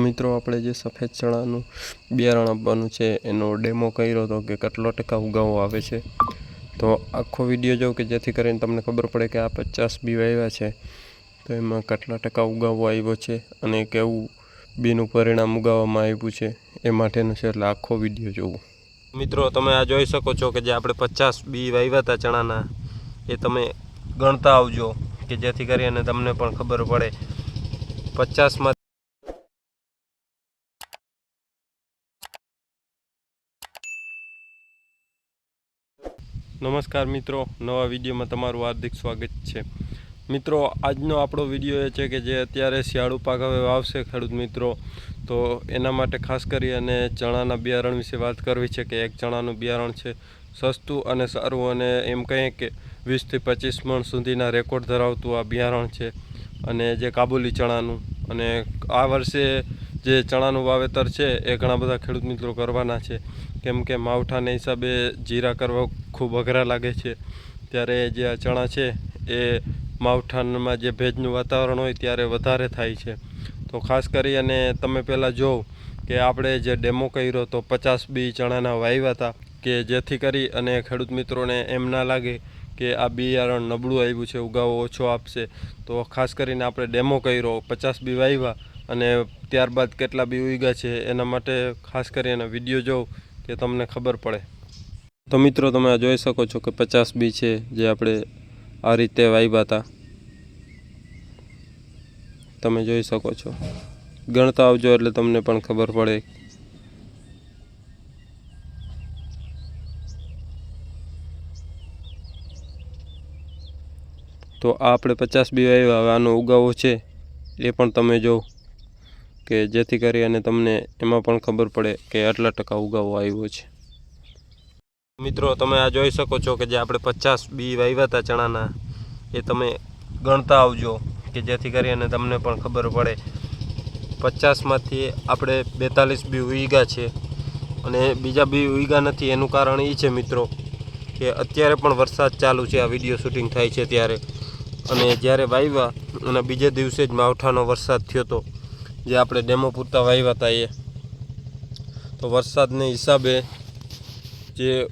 મિત્રો આપણે જે સફેદ ચણાનું બિયારણ આપવાનું છે એનો ડેમો કર્યો હતો કે કેટલો ટકા ઉગાવો આવે છે। તો આખો વિડીયો જો કે જેથી કરીને તમને ખબર પડે કે આ 50 બી વાવ્યા છે તો એમાં કેટલા ટકા ઉગાવો આવ્યો છે અને કેવું બીનું પરિણામ ઉગાવવામાં આવ્યું છે એ માટેનું છે, એટલે આખો વિડીયો જોવો। મિત્રો તમે આ જોઈ શકો છો કે જે આપણે 50 બી વાવ્યા હતા ચણાના એ તમે ગણતા આવજો કે જેથી કરીને તમને પણ ખબર પડે 50માં। નમસ્કાર મિત્રો, નવા વિડીયોમાં તમારું હાર્દિક સ્વાગત છે। મિત્રો આજનો આપણો વિડીયો એ છે કે જે અત્યારે શિયાળુ પાક હવે વાવશે ખેડૂત મિત્રો, તો એના માટે ખાસ કરી અને ચણાના બિયારણ વિશે વાત કરવી છે કે એક ચણાનું બિયારણ છે સસ્તું અને સારું, અને એમ કહીએ કે 20 થી 25 મણ સુધીના રેકોર્ડ ધરાવતું આ બિયારણ છે, અને જે કાબુલી ચણાનું। અને આ વર્ષે જે ચણાનું વાવેતર છે એ ઘણા બધા ખેડૂત મિત્રો કરવાના છે, કેમ કે માવઠાના હિસાબે જીરા કરવા ખૂબ અઘરા લાગે છે, ત્યારે જે આ ચણા છે એ માવઠામાં જે ભેજનું વાતાવરણ હોય ત્યારે વધારે થાય છે। તો ખાસ કરી અને તમે પહેલાં જોવો કે આપણે જે ડેમો કર્યો તો 50 બી ચણાના વાવ્યા હતા, કે જેથી કરી અને ખેડૂત મિત્રોને એમ ના લાગે કે આ બિયારણ નબળું આવ્યું છે, ઉગાવો ઓછો આપશે। તો ખાસ કરીને આપણે ડેમો કર્યો 50 બી વાવ્યા અને ત્યારબાદ કેટલા બી ઉગ્યા છે એના માટે ખાસ કરીને વિડીયો જોવો કે તમને ખબર પડે। તો મિત્રો તમે આ જોઈ શકો છો કે 50 બી છે જે આપણે આ રીતે વાવ્યા હતા, તમે જોઈ શકો છો। ગણતા આવજો એટલે તમને પણ ખબર પડે। તો આ આપણે 50 બી વાવ્યા, હવે આનો ઉગાવો છે એ પણ તમે જોવો કે જેથી કરી અને તમને એમાં પણ ખબર પડે કે આટલા ટકા ઉગાવો આવ્યો છે। મિત્રો તમે આ જોઈ શકો છો કે જે આપણે 50 બી વાવ્યા હતા ચણાના એ તમે ગણતા આવજો કે જેથી કરી અને તમને પણ ખબર પડે। 50માંથી આપણે 42 બી ઉગ્યા છે અને બીજા બી ઉગ્યા નથી। એનું કારણ એ છે મિત્રો કે અત્યારે પણ વરસાદ ચાલુ છે, આ વિડીયો શૂટિંગ થાય છે ત્યારે, અને જ્યારે વાવ્યા અને બીજે દિવસે જ માવઠાનો વરસાદ થયો હતો, જે આપણે ડેમો પૂરતા વાવ્યા હતા એ, તો વરસાદને હિસાબે જે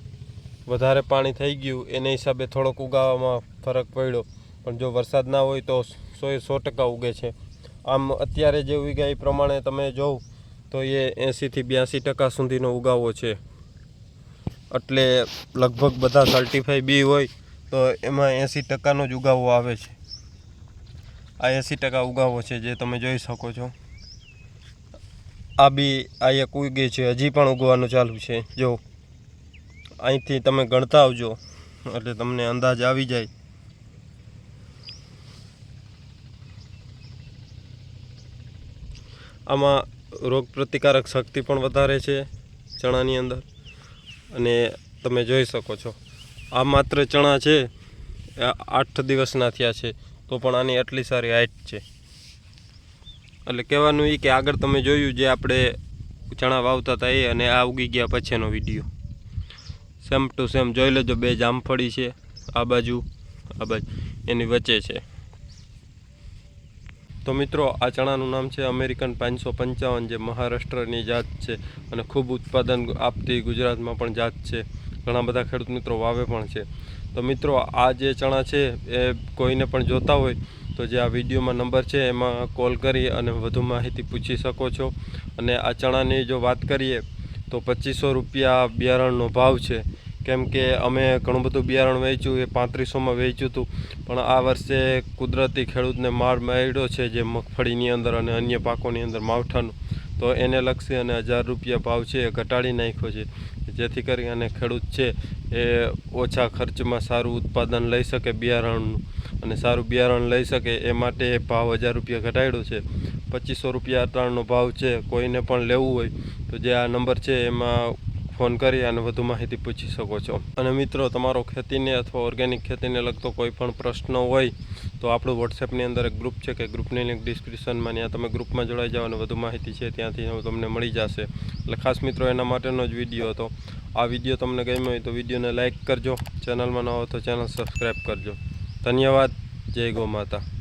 વધારે પાણી થઈ ગયું એને હિસાબે થોડોક ઉગાવામાં ફરક પડ્યો, પણ જો વરસાદ ના હોય તો 100% ઉગે છે। આમ અત્યારે જે ઉગ્યા એ પ્રમાણે તમે જોવો તો એ 80 થી 82% સુધીનો ઉગાવો છે, એટલે લગભગ બધા સર્ટિફાઈ બી હોય તો એમાં 80%નો જ ઉગાવો આવે છે। આ 80% ઉગાવો છે જે તમે જોઈ શકો છો। આ બી આ એક ઉગી છે, હજી પણ ઉગવાનું ચાલુ છે। જો અહીંથી તમે ગણતા આવજો એટલે તમને અંદાજ આવી જાય। આમાં રોગ પ્રતિકારક શક્તિ પણ વધારે છે ચણાની અંદર, અને તમે જોઈ શકો છો આ માત્ર ચણા છે 8 દિવસના થયા છે તો પણ આની આટલી સારી હાઈટ છે। એટલે કહેવાનું એ કે આગળ તમે જોયું જે આપણે ચણા વાવતા હતા એ, અને આ ઉગી ગયા પછીનો વિડીયો સેમ ટુ સેમ જોઈ લેજો। બે જામફળી છે આ બાજુ એની વચ્ચે છે। તો મિત્રો આ ચણાનું નામ છે અમેરિકન 555, જે મહારાષ્ટ્રની જાત છે અને ખૂબ ઉત્પાદન આપતી ગુજરાતમાં પણ જાત છે। ઘણા બધા ખેડૂત મિત્રો વાવે પણ છે। તો મિત્રો આ જે ચણા છે એ કોઈને પણ જોતા હોય તો જે આ વિડીયોમાં નંબર છે એમાં કોલ કરી અને વધુ માહિતી પૂછી શકો છો। અને આ ચણાની જો વાત કરીએ તો 2500 રૂપિયા બિયારણનો ભાવ છે, કેમ કે અમે ઘણું બધું બિયારણ વેચ્યું, એ 3500માં વેચ્યું હતું, પણ આ વર્ષે કુદરતી ખેડૂતને માર મળ્યો છે જે મગફળીની અંદર અને અન્ય પાકોની અંદર માવઠાનું, તો એને લક્ષી અને 1000 રૂપિયા ભાવ છે એ ઘટાડી નાખ્યો છે, જેથી કરી અને ખેડૂત છે એ ઓછા ખર્ચમાં સારું ઉત્પાદન લઈ શકે બિયારણનું, અને સારું બિયારણ લઈ શકે એ માટે ભાવ 1000 રૂપિયા ઘટાડ્યો છે। 2500 રૂપિયા અત્યારનો ભાવ છે। કોઈને પણ લેવું હોય તો જે આ નંબર છે એમાં ફોન કરી અને વધુ માહિતી પૂછી શકો છો। અને મિત્રો તમારો ખેતીને અથવા ઓર્ગેનિક ખેતીને લગતો કોઈ પણ પ્રશ્ન હોય તો આપણું વોટ્સએપની અંદર એક ગ્રુપ છે, કે ગ્રુપની લિંક ડિસ્ક્રિપ્શનમાં, ત્યાં તમે ગ્રુપમાં જોડાઈ જાઓ અને વધુ માહિતી છે ત્યાંથી તમને મળી જશે। એટલે ખાસ મિત્રો એના માટેનો જ વિડીયો હતો। આ વિડીયો તમને ગમ્યો હોય તો વિડીયોને લાઇક કરજો, ચેનલમાં ન હો તો ચેનલ સબસ્ક્રાઈબ કરજો। ધન્યવાદ। જય ગૌ માતા।